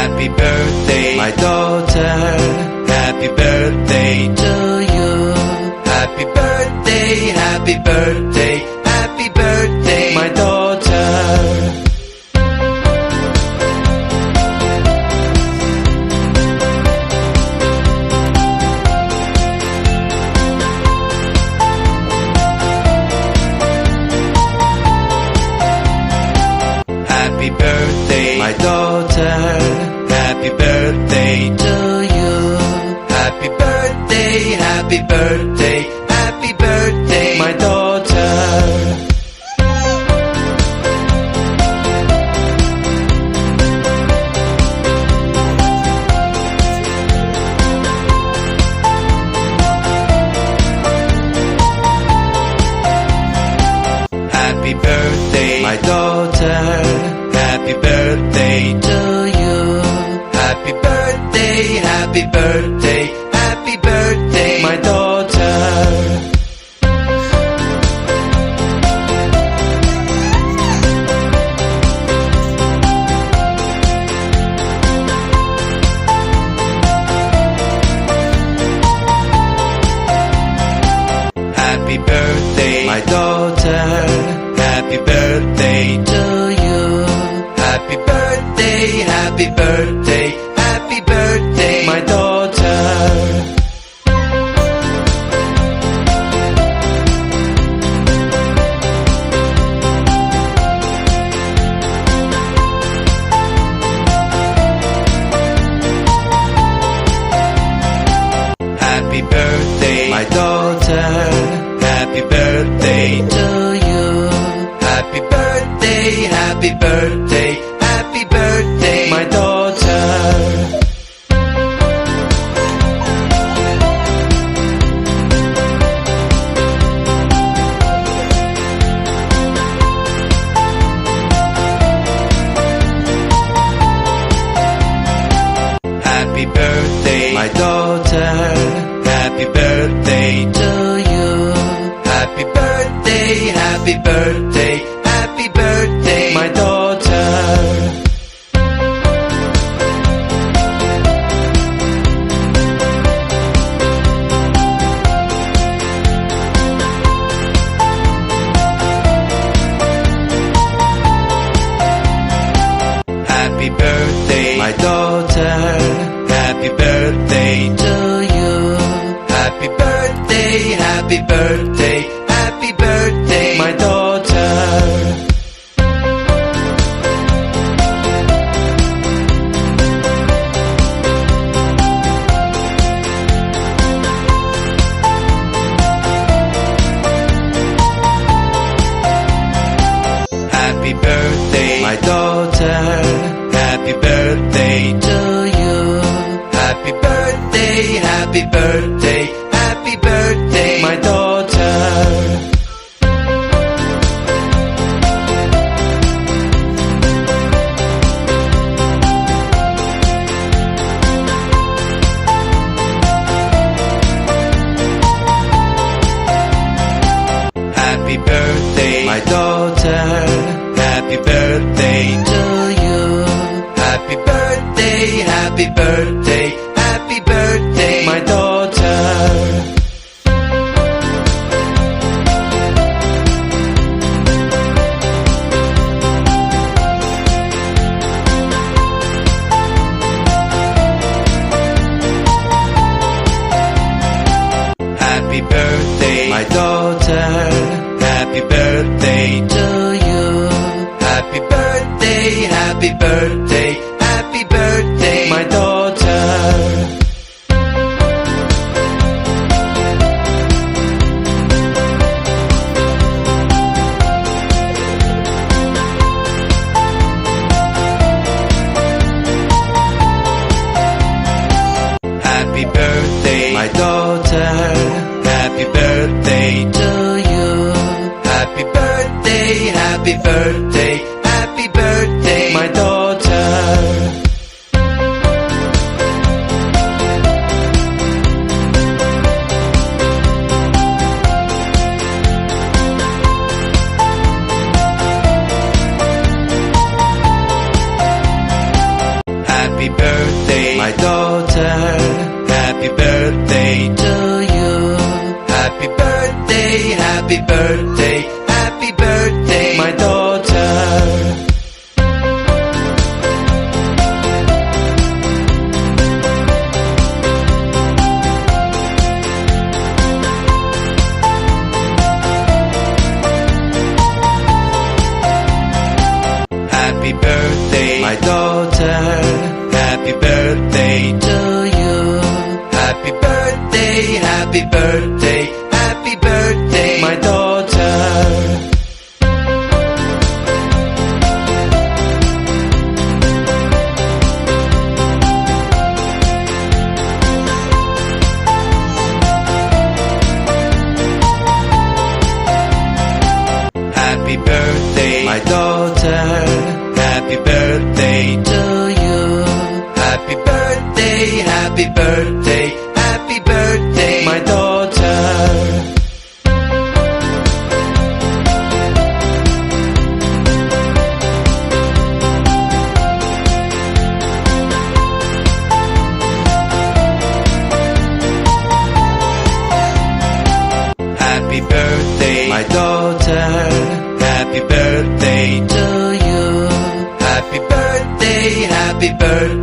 Happy birthday, my daughter. happy birthday to you. Happy birthday, happy birthday, happy birthday, My daughter. happy birthday, My daughter. happy birthday to you. Happy birthday, happy birthday, happy birthday, My daughter. happy birthday, My daughter. happy birthday to you. Happy birthday, happy birthday, happy birthday, My daughter. happy birthday, My daughter. happy birthday to you. Happy birthday, happy birthday, happy birthday, My daughter. happy birthday, My daughter. happy birthday to you. Happy birthday, happy birthday, happy birthday, My daughter. happy birthday, My daughter. happy birthday to you. Happy birthday, happy birthday, happy birthday, My daughter. happy birthday, My daughter. happy birthday to you. Happy birthday, happy birthday, happy birthday, My daughter. happy birthday, My daughter. happy birthday to you. Happy birthday, happy birthday, happy birthday, My daughter. happy birthday, My daughter. happy birthday to you. Happy birthday, happy birthday, happy birthday, My daughter. happy birthday, My daughter. happy birthday to you. Happy birthday, happy birthday, happy birthday, My daughter. happy birthday, happy birthday, my daughter. happy birthday, My daughter, happy birthday to you. Happy birthday, happy birthday, happy birthday, my daughter. happy birthday, My daughter, happy birthday to you. Happy birthday, happy birthday, happy birthday, my daughter. happy birthday, My daughter, happy birthday to you. Happy birthday, happy birthday.